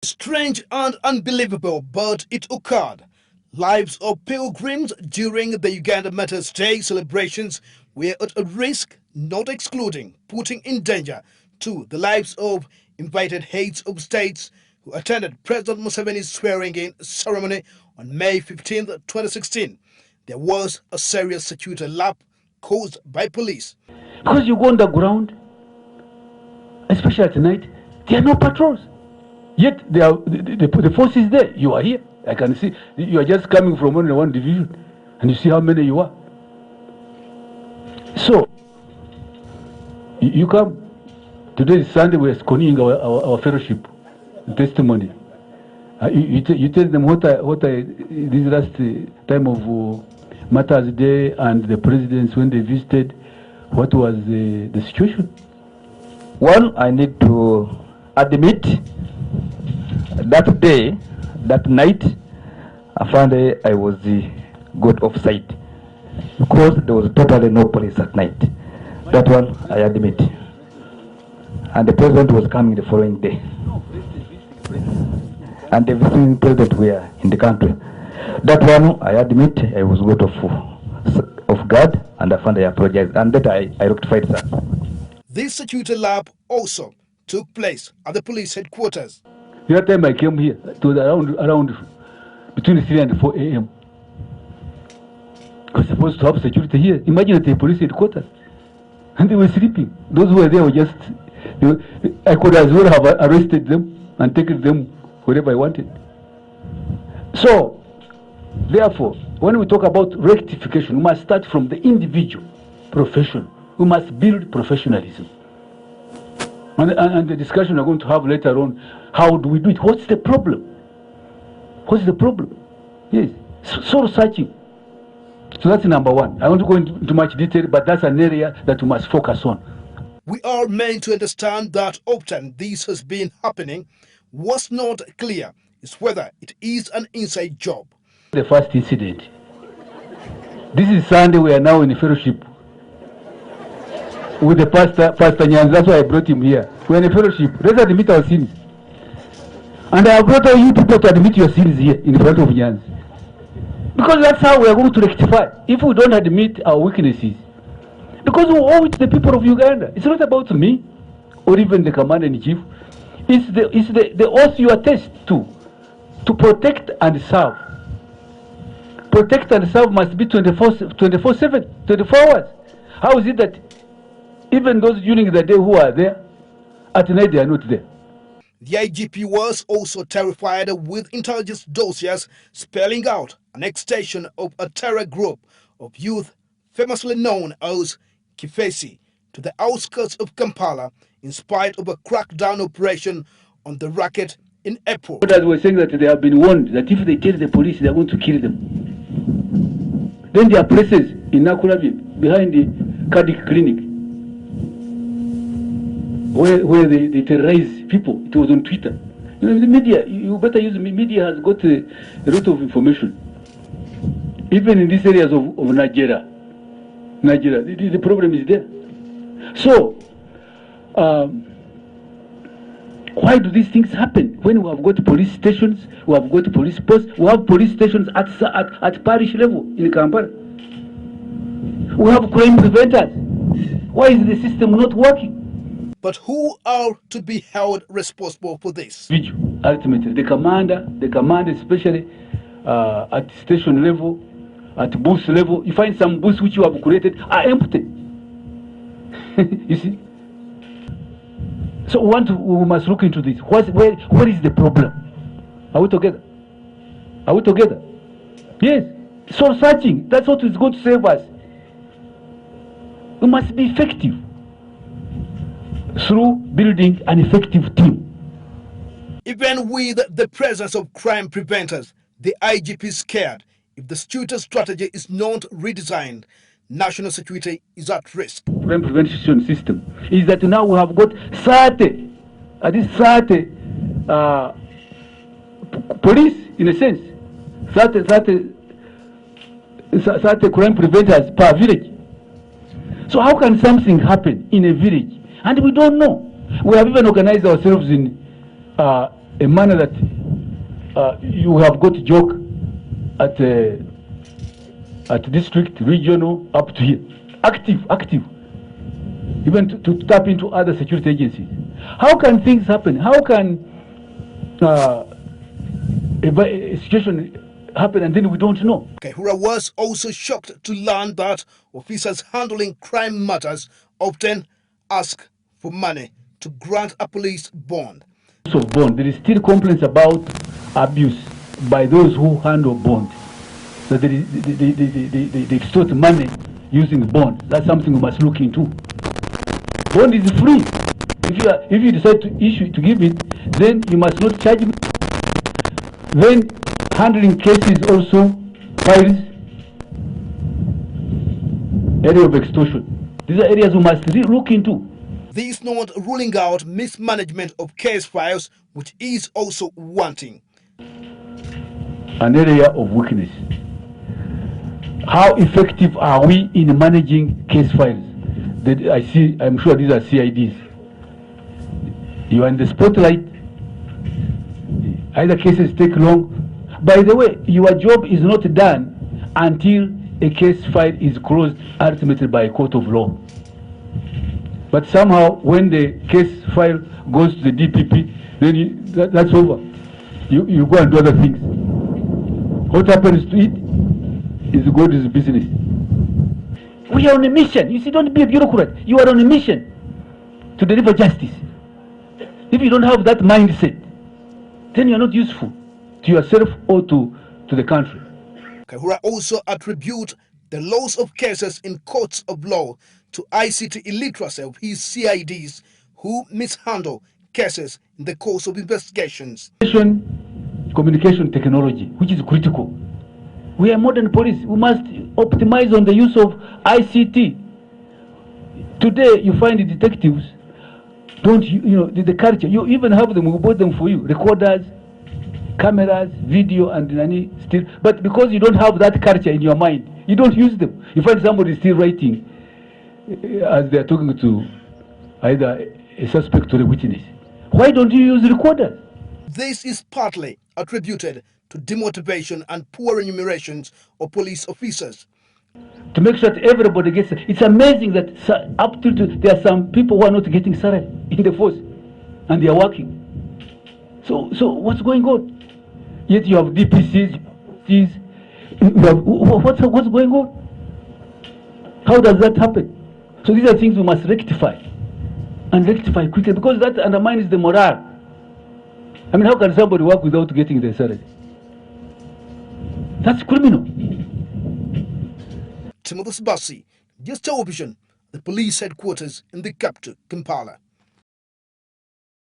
Strange and unbelievable, but it occurred. Lives of pilgrims during the Uganda Martyrs Day celebrations were at a risk, not excluding putting in danger to the lives of invited heads of states who attended President Museveni's swearing-in ceremony on May 15, 2016. There was a serious security lapse caused by police. Because you go underground, especially at night, there are no patrols. Yet the force is there. You are here. I can see you are just coming from one division, and you see how many you are. So you come. Today is Sunday. We are continuing our fellowship testimony. You tell them what I this last time of Martyrs Day and the presidents when they visited. What was the situation? Well, I need to admit that day, that night, I found I was got off site because there was totally no police at night. That one I admit. And the president was coming the following day. And the visiting president were in the country. That one I admit I was got off guard, and I found I apologized, and that I rectified that. This security lab also took place at the police headquarters. The other time I came here, it was around between 3 and 4 a.m. I was supposed to have security here. Imagine at the police headquarters. And they were sleeping. Those who were there were just, I could as well have arrested them and taken them wherever I wanted. So, therefore, when we talk about rectification, we must start from the individual profession. We must build professionalism. And the discussion we're going to have later on, how do we do it? What's the problem? What's the problem? Yes, soul searching. So that's number one. I won't go into much detail, but that's an area that we must focus on. We are meant to understand that often this has been happening. What's not clear is whether it is an inside job. The first incident. This is Sunday. We are now in a fellowship with the Pastor Nyanz. That's why I brought him here. We're in a fellowship. Let's admit our sins. And I have brought all you people to admit your sins here in front of Nyanz. Because that's how we are going to rectify. If we don't admit our weaknesses. Because we owe it to the people of Uganda. It's not about me or even the commander-in-chief. It's the oath you attest to protect and serve. Protect and serve must be 24/7, 24 hours. How is it that even those during the day who are there, at night they are not there? The IGP was also terrified with intelligence dossiers spelling out an extension of a terror group of youth famously known as Kifesi to the outskirts of Kampala in spite of a crackdown operation on the racket in April. Others were saying that they have been warned that if they tell the police, they are going to kill them. Then there are places in Nakurabi behind the cardiac clinic where they terrorize people. It was on Twitter. You know, the media, you better use media has got a lot of information. Even in these areas of Nigeria, the problem is there. So, why do these things happen? When we have got police stations, we have got police posts, we have police stations at parish level in Kampala. We have crime preventers. Why is the system not working? But who are to be held responsible for this? Ultimately, the commander especially at station level, at booth level. You find some booths which you have created are empty. You see? So we must look into this. Where is the problem? Are we together? Are we together? Yes. Soul searching. That's what is going to save us. We must be effective through building an effective team. Even with the presence of crime preventers, the IGP is scared. If the security strategy is not redesigned, national security is at risk. Crime prevention system is that now we have got 30 police, in a sense, 30 crime preventers per village. So how can something happen in a village? And we don't know. We have even organized ourselves in a manner that you have got to joke at district, regional, up to here. Active, even to tap into other security agencies. How can things happen? How can a situation happen and then we don't know? Kayihura was also shocked to learn that officers handling crime matters often ask for money to grant a police bond. Of bond, there is still complaints about abuse by those who handle bond. So they extort money using bond. That's something we must look into. Bond is free. If you decide to give it, then you must not charge me. Then handling cases also files, area of extortion. These are areas we must look into. This not ruling out mismanagement of case files, which is also wanting. An area of weakness. How effective are we in managing case files? I'm sure these are CIDs. You are in the spotlight. Either cases take long. By the way, your job is not done until a case file is closed ultimately by a court of law. But somehow, when the case file goes to the DPP, then that's over. You go and do other things. What happens to it is God's business. We are on a mission. You see, don't be a bureaucrat. You are on a mission to deliver justice. If you don't have that mindset, then you are not useful to yourself or to the country. Kayihura also attributes the loss of cases in courts of law to ICT illiteracy of his CIDs who mishandle cases in the course of investigations. Communication technology, which is critical. We are modern police. We must optimize on the use of ICT. Today, you find the detectives don't, the culture. You even have them, we bought them for you. Recorders, cameras, video, and still. But because you don't have that culture in your mind, you don't use them. You find somebody still writing as they are talking to either a suspect or a witness. Why don't you use recorders? This is partly attributed to demotivation and poor remunerations of police officers. To make sure that everybody gets it. It's amazing that up to there are some people who are not getting salary in the force, and they are working. So what's going on? Yet you have DPCs, what's going on? How does that happen? So these are things we must rectify, and rectify quickly, because that undermines the morale. I mean, how can somebody work without getting their salary? That's criminal. Timothy Sibasi, Just Television, the police headquarters in the capital, Kampala.